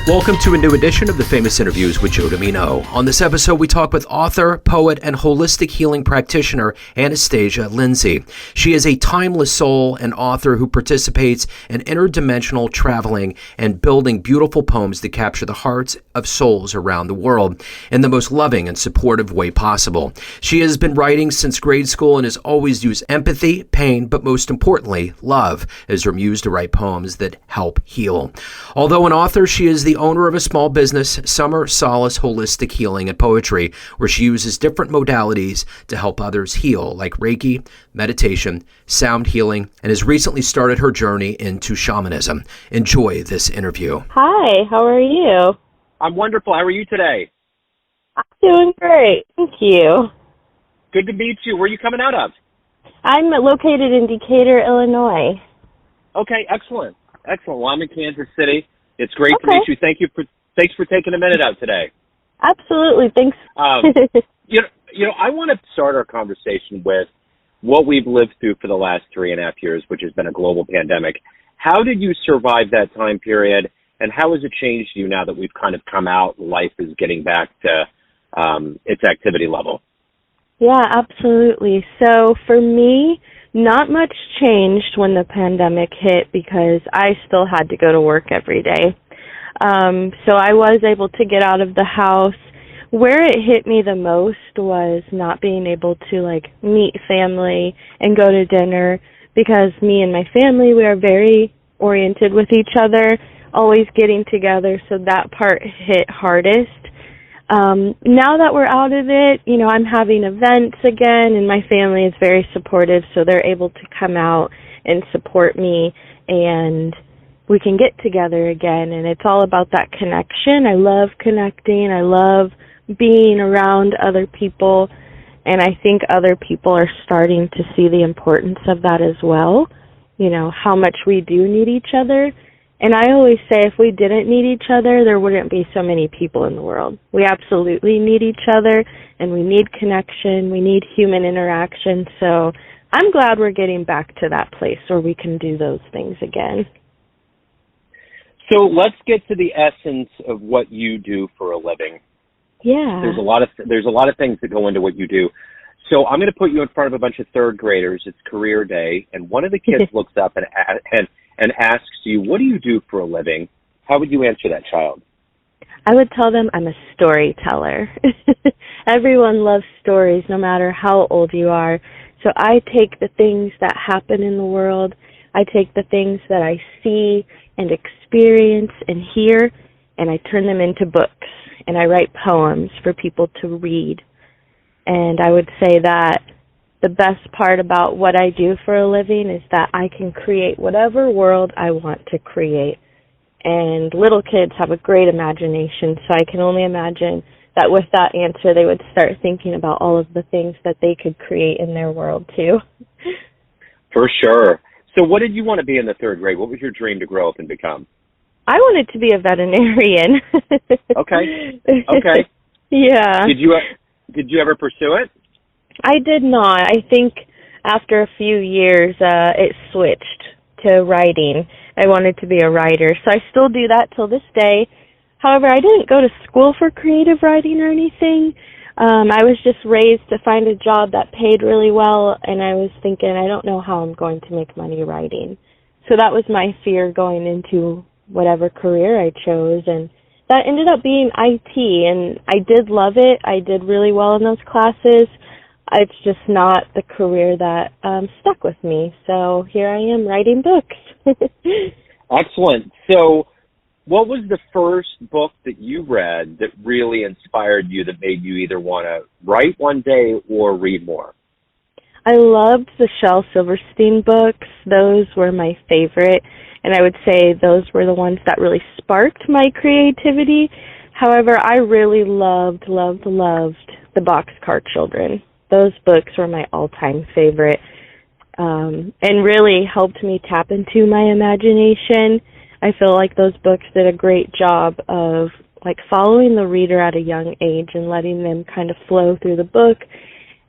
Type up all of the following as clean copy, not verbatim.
Welcome to a new edition of the Famous Interviews with Joe Dimino. On this episode, we talk with author, poet, and holistic healing practitioner Anastasia Lindsey. She is a timeless soul and author who participates in interdimensional traveling and building beautiful poems that capture the hearts of souls around the world in the most loving and supportive way possible. She has been writing since grade school and has always used empathy, pain, but most importantly, love as her muse to write poems that help heal. Although an author, she is the owner of a small business, Solace Holistic Healing and Poetry, where she uses different modalities to help others heal, like Reiki, meditation, sound healing, and has recently started her journey into shamanism. Enjoy this interview. Hi, how are you? I'm wonderful. How are you today? I'm doing great, thank you. Good to meet you. Where are you coming out of? I'm located in Decatur, Illinois. Okay, excellent. Excellent. Well, I'm in Kansas City. It's great to meet you. Thanks for taking a minute out today. Absolutely. Thanks. You know, I want to start our conversation with what we've lived through for the last 3.5 years, which has been a global pandemic. How did you survive that time period, and how has it changed you now that we've kind of come out, life is getting back to its activity level? Yeah, absolutely. So for me, not much changed when the pandemic hit because I still had to go to work every day. So I was able to get out of the house. Where it hit me the most was not being able to meet family and go to dinner, because me and my family, we are very oriented with each other, always getting together, so that part hit hardest. Now that we're out of it, I'm having events again, and my family is very supportive, so they're able to come out and support me, and we can get together again, and it's all about that connection. I love connecting. I love being around other people, and I think other people are starting to see the importance of that as well, how much we do need each other. And I always say if we didn't need each other, there wouldn't be so many people in the world. We absolutely need each other, and we need connection. We need human interaction. So I'm glad we're getting back to that place where we can do those things again. So let's get to the essence of what you do for a living. Yeah. There's a lot of things that go into what you do. So I'm going to put you in front of a bunch of third graders. It's career day, and one of the kids looks up and asks you, what do you do for a living? How would you answer that child? I would tell them I'm a storyteller. Everyone loves stories, no matter how old you are. So I take the things that happen in the world, I take the things that I see and experience and hear, and I turn them into books, and I write poems for people to read. And I would say that the best part about what I do for a living is that I can create whatever world I want to create. And little kids have a great imagination, so I can only imagine that with that answer they would start thinking about all of the things that they could create in their world too. For sure. So what did you want to be in the third grade? What was your dream to grow up and become? I wanted to be a veterinarian. Okay. Yeah. Did you ever pursue it? I did not. I think after a few years, it switched to writing. I wanted to be a writer, so I still do that till this day. However, I didn't go to school for creative writing or anything. I was just raised to find a job that paid really well, and I was thinking, I don't know how I'm going to make money writing. So that was my fear going into whatever career I chose, and that ended up being IT, and I did love it. I did really well in those classes. It's just not the career that stuck with me. So here I am writing books. Excellent. So what was the first book that you read that really inspired you, that made you either want to write one day or read more? I loved the Shel Silverstein books. Those were my favorite. And I would say those were the ones that really sparked my creativity. However, I really loved the Boxcar Children. Those books were my all-time favorite, and really helped me tap into my imagination. I feel like those books did a great job of following the reader at a young age and letting them kind of flow through the book,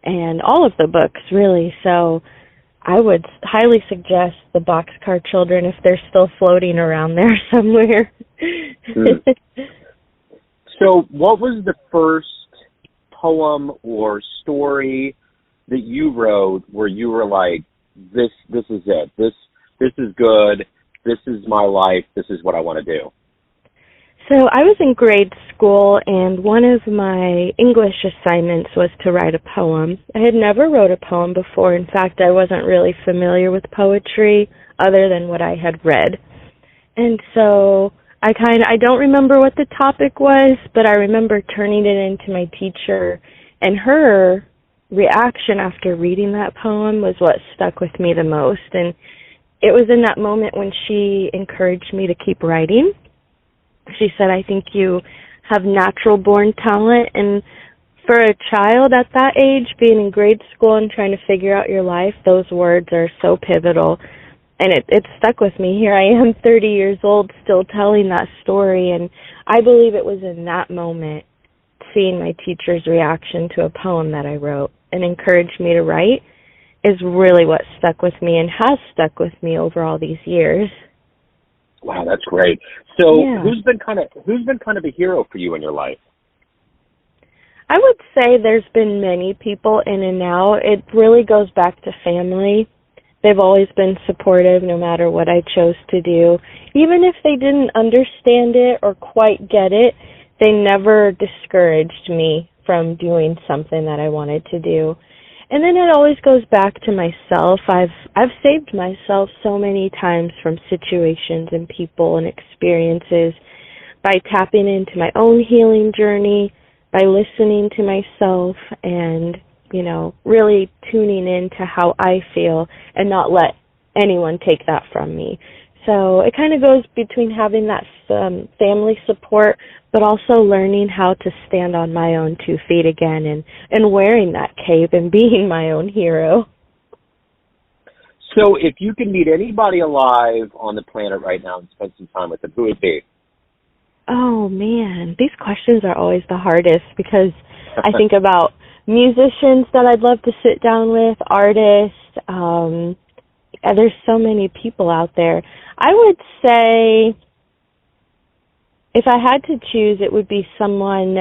and all of the books, really. So I would highly suggest the Boxcar Children if they're still floating around there somewhere. Hmm. So what was the first poem or story that you wrote where you were like, this is it. This is good. This is my life. This is what I want to do. So I was in grade school, and one of my English assignments was to write a poem. I had never wrote a poem before. In fact, I wasn't really familiar with poetry other than what I had read. And so I don't remember what the topic was, but I remember turning it in to my teacher, and her reaction after reading that poem was what stuck with me the most. And it was in that moment when she encouraged me to keep writing. She said, I think you have natural born talent, and for a child at that age, being in grade school and trying to figure out your life, those words are so pivotal. And it stuck with me. Here I am, 30 years old, still telling that story, and I believe it was in that moment, seeing my teacher's reaction to a poem that I wrote and encouraged me to write, is really what stuck with me and has stuck with me over all these years. Wow, that's great. So Yeah. who's been kind of a hero for you in your life? I would say there's been many people in and out. It really goes back to family. They've always been supportive no matter what I chose to do. Even if they didn't understand it or quite get it, they never discouraged me from doing something that I wanted to do. And then it always goes back to myself. I've saved myself so many times from situations and people and experiences by tapping into my own healing journey, by listening to myself and, really tuning into how I feel and not let anyone take that from me. So it kind of goes between having that family support, but also learning how to stand on my own 2 feet again and wearing that cape and being my own hero. So if you could meet anybody alive on the planet right now and spend some time with them, who would it be? Oh, man, these questions are always the hardest because I think about musicians that I'd love to sit down with, artists. There's so many people out there. I would say if I had to choose, it would be someone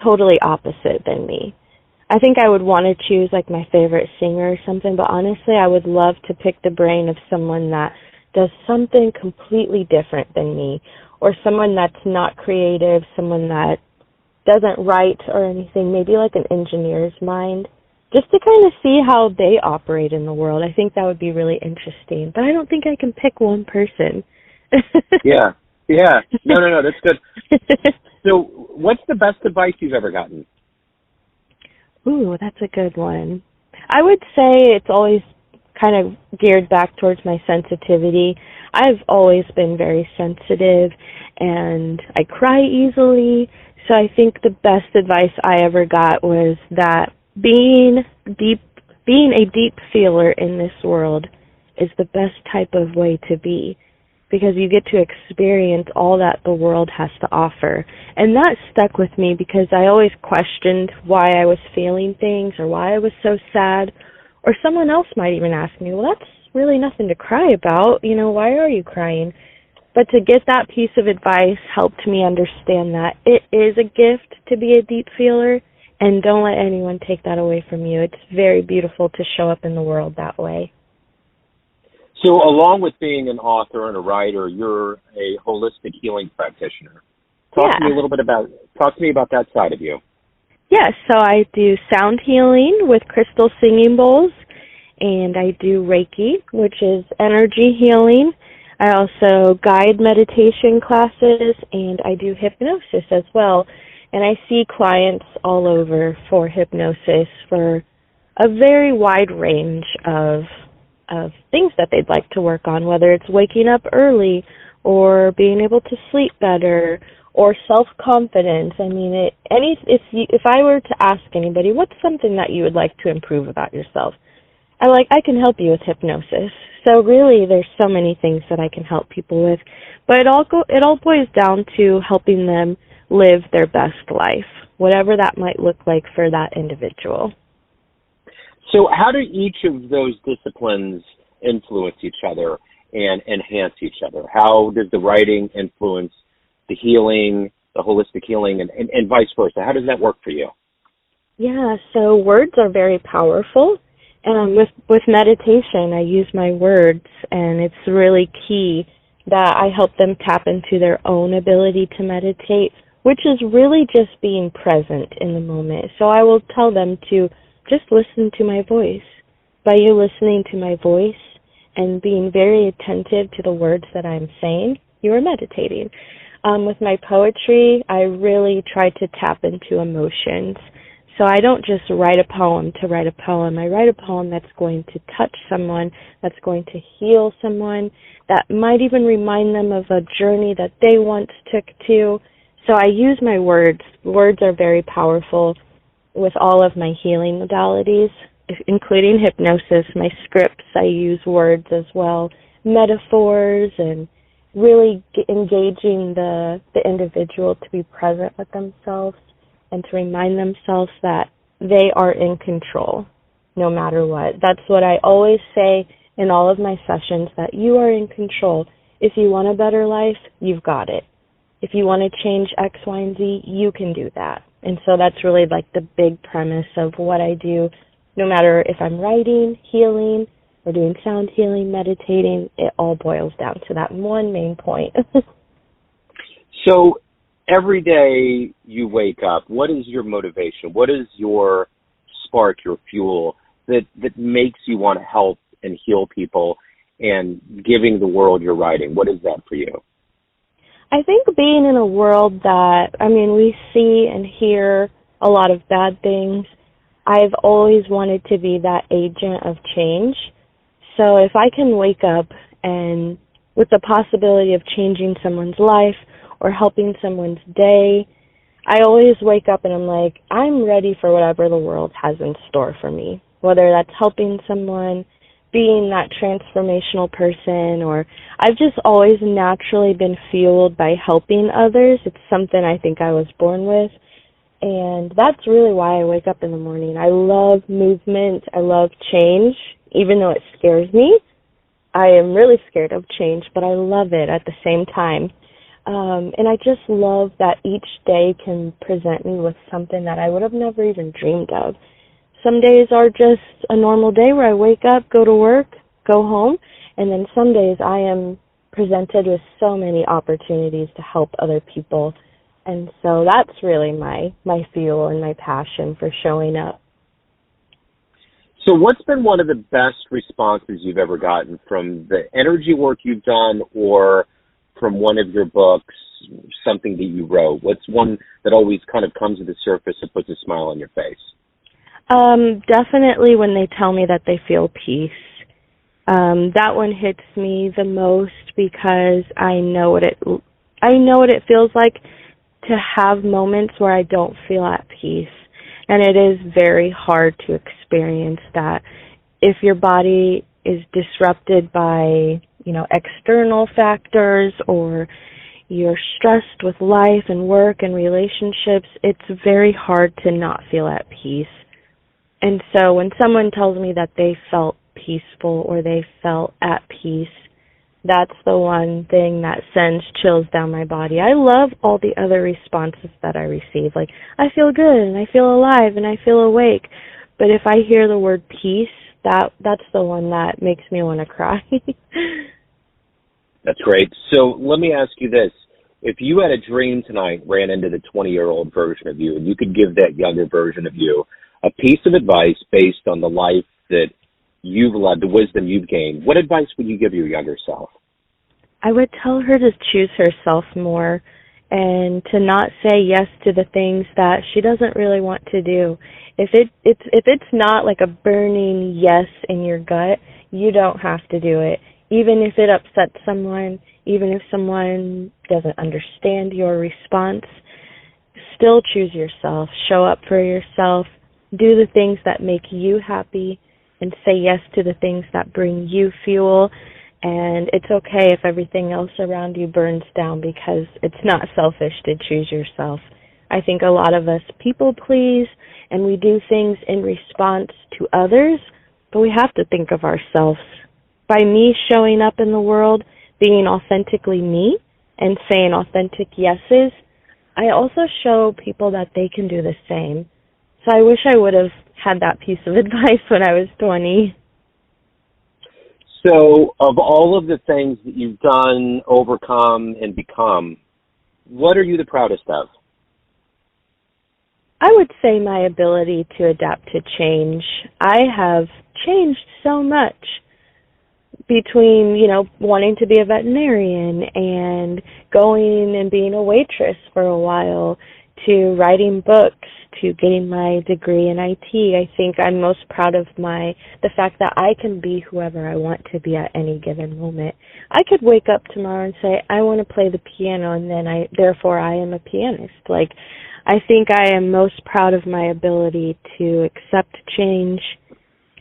totally opposite than me. I think I would want to choose like my favorite singer or something, but honestly, I would love to pick the brain of someone that does something completely different than me, or someone that's not creative, someone that doesn't write or anything, maybe like an engineer's mind, just to kind of see how they operate in the world. I think that would be really interesting, but I don't think I can pick one person. Yeah. No, that's good. So what's the best advice you've ever gotten? Ooh, that's a good one. I would say it's always kind of geared back towards my sensitivity. I've always been very sensitive, and I cry easily, so I think the best advice I ever got was that being a deep feeler in this world is the best type of way to be, because you get to experience all that the world has to offer. And that stuck with me because I always questioned why I was feeling things or why I was so sad. Or someone else might even ask me, well, that's really nothing to cry about. Why are you crying? But to get that piece of advice helped me understand that it is a gift to be a deep feeler, and don't let anyone take that away from you. It's very beautiful to show up in the world that way. So along with being an author and a writer, you're a holistic healing practitioner. Talk to me about that side of you. Yes, so I do sound healing with crystal singing bowls, and I do Reiki, which is energy healing. I also guide meditation classes, and I do hypnosis as well. And I see clients all over for hypnosis for a very wide range of things that they'd like to work on, whether it's waking up early or being able to sleep better or self-confidence. I mean, if I were to ask anybody, what's something that you would like to improve about yourself? I can help you with hypnosis. So really, there's so many things that I can help people with, but it all boils down to helping them live their best life, whatever that might look like for that individual. So how do each of those disciplines influence each other and enhance each other? How does the writing influence the healing, the holistic healing, and vice versa? How does that work for you? Yeah, so words are very powerful. And with meditation, I use my words, and it's really key that I help them tap into their own ability to meditate, which is really just being present in the moment. So I will tell them to just listen to my voice. By you listening to my voice and being very attentive to the words that I'm saying, you are meditating. With my poetry, I really try to tap into emotions. So I don't just write a poem to write a poem. I write a poem that's going to touch someone, that's going to heal someone, that might even remind them of a journey that they once took to. So I use my words. Words are very powerful with all of my healing modalities, including hypnosis. My scripts, I use words as well, metaphors, and really engaging the individual to be present with themselves and to remind themselves that they are in control no matter what. That's what I always say in all of my sessions, that you are in control. If you want a better life, you've got it. If you want to change X, Y, and Z, you can do that. And so that's really like the big premise of what I do. No matter if I'm writing, healing, or doing sound healing, meditating, it all boils down to that one main point. So every day you wake up, what is your motivation? What is your spark, your fuel that makes you want to help and heal people and giving the world your writing? What is that for you? I think being in a world that, we see and hear a lot of bad things, I've always wanted to be that agent of change. So if I can wake up and with the possibility of changing someone's life or helping someone's day, I always wake up and I'm like, I'm ready for whatever the world has in store for me, whether that's helping someone, being that transformational person, or I've just always naturally been fueled by helping others. It's something I think I was born with, and that's really why I wake up in the morning. I love movement. I love change, even though it scares me. I am really scared of change, but I love it at the same time. And I just love that each day can present me with something that I would have never even dreamed of. Some days are just a normal day where I wake up, go to work, go home, and then some days I am presented with so many opportunities to help other people. And so that's really my fuel and my passion for showing up. So what's been one of the best responses you've ever gotten from the energy work you've done or from one of your books, something that you wrote? What's one that always kind of comes to the surface and puts a smile on your face? Definitely when they tell me that they feel peace. That one hits me the most because I know what it feels like to have moments where I don't feel at peace. And it is very hard to experience that. If your body is disrupted by, external factors, or you're stressed with life and work and relationships, it's very hard to not feel at peace. And so when someone tells me that they felt peaceful or they felt at peace, that's the one thing that sends chills down my body. I love all the other responses that I receive. Like, I feel good and I feel alive and I feel awake. But if I hear the word peace, that's the one that makes me want to cry. That's great. So let me ask you this. If you had a dream tonight, ran into the 20-year-old version of you, and you could give that younger version of you a piece of advice based on the life that you've led, the wisdom you've gained, what advice would you give your younger self? I would tell her to choose herself more and to not say yes to the things that she doesn't really want to do. If it's not like a burning yes in your gut, you don't have to do it. Even if it upsets someone, even if someone doesn't understand your response, still choose yourself. Show up for yourself. Do the things that make you happy and say yes to the things that bring you fuel. And it's okay if everything else around you burns down, because it's not selfish to choose yourself. I think a lot of us people please and we do things in response to others, but we have to think of ourselves. By me showing up in the world, being authentically me, and saying authentic yeses, I also show people that they can do the same. So I wish I would have had that piece of advice when I was 20. So of all of the things that you've done, overcome, and become, what are you the proudest of? I would say my ability to adapt to change. I have changed so much between, wanting to be a veterinarian and going and being a waitress for a while to writing books to getting my degree in IT. I think I'm most proud of the fact that I can be whoever I want to be at any given moment. I could wake up tomorrow and say, I want to play the piano, and then therefore I am a pianist. I think I am most proud of my ability to accept change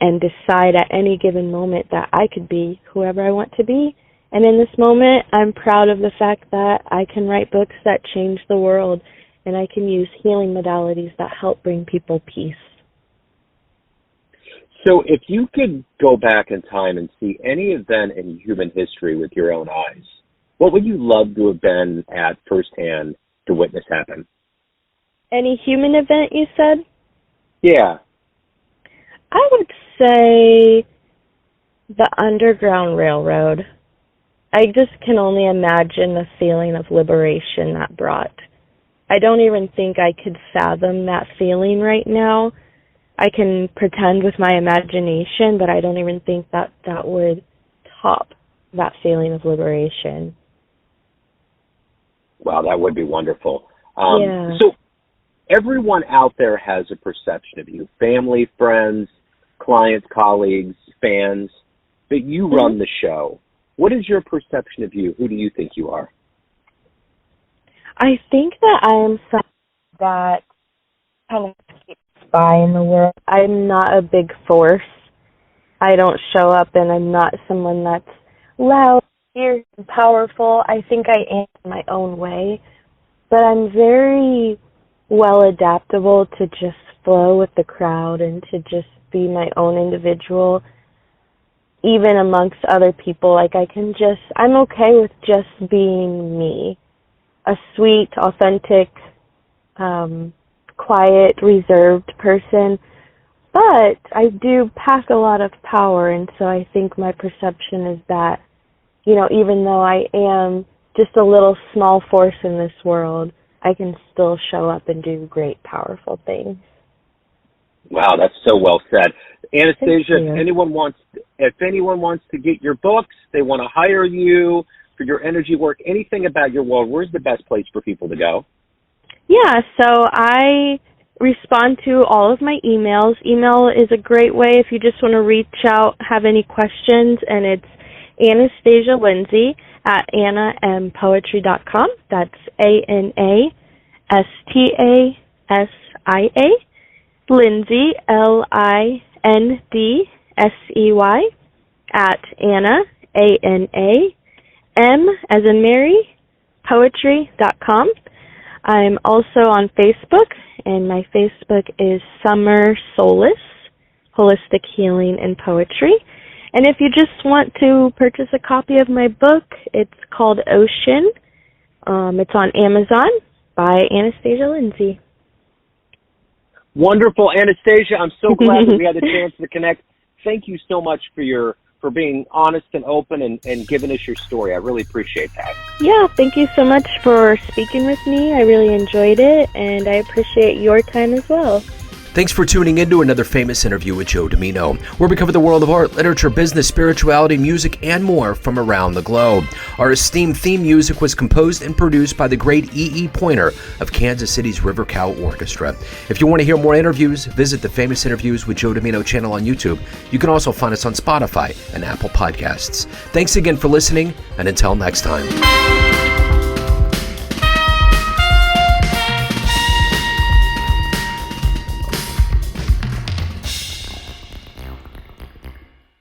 and decide at any given moment that I could be whoever I want to be. And in this moment, I'm proud of the fact that I can write books that change the world, and I can use healing modalities that help bring people peace. So if you could go back in time and see any event in human history with your own eyes, what would you love to have been at firsthand to witness happen? Any human event, you said? Yeah. I would say the Underground Railroad. I just can only imagine the feeling of liberation that brought. I don't even think I could fathom that feeling right now. I can pretend with my imagination, but I don't even think that would top that feeling of liberation. Wow, that would be wonderful. Yeah. So everyone out there has a perception of you, family, friends, clients, colleagues, fans, but you run the show. What is your perception of you? Who do you think you are? I think that I am someone that kind of keeps by in the world. I'm not a big force. I don't show up, and I'm not someone that's loud, fierce, and powerful. I think I am in my own way, but I'm very well adaptable to just flow with the crowd and to just be my own individual, even amongst other people. I'm okay with just being me, a sweet, authentic, quiet, reserved person, but I do pack a lot of power, and so I think my perception is that, even though I am just a little small force in this world, I can still show up and do great, powerful things. Wow, that's so well said. Anastasia, if anyone wants to get your books, they want to hire you for your energy work, anything about your world, where's the best place for people to go? Yeah, so I respond to all of my emails. Email is a great way if you just want to reach out, have any questions, and it's Anastasia Lindsey at AnnaMPoetry.com. That's ANASTASIA, Lindsey, LINDSEY, at Anna, ANAM, as in Mary, poetry.com. I'm also on Facebook, and my Facebook is Summer Solace Holistic Healing and Poetry. And if you just want to purchase a copy of my book, it's called Ocean. It's on Amazon by Anastasia Lindsey. Wonderful, Anastasia. I'm so glad that we had the chance to connect. Thank you so much for being honest and open and giving us your story. I really appreciate that. Yeah, thank you so much for speaking with me. I really enjoyed it, and I appreciate your time as well. Thanks for tuning in to another famous interview with Joe Dimino, where we cover the world of art, literature, business, spirituality, music, and more from around the globe. Our esteemed theme music was composed and produced by the great E.E. Pointer of Kansas City's River Cow Orchestra. If you want to hear more interviews, visit the Famous Interviews with Joe Dimino channel on YouTube. You can also find us on Spotify and Apple Podcasts. Thanks again for listening, and until next time.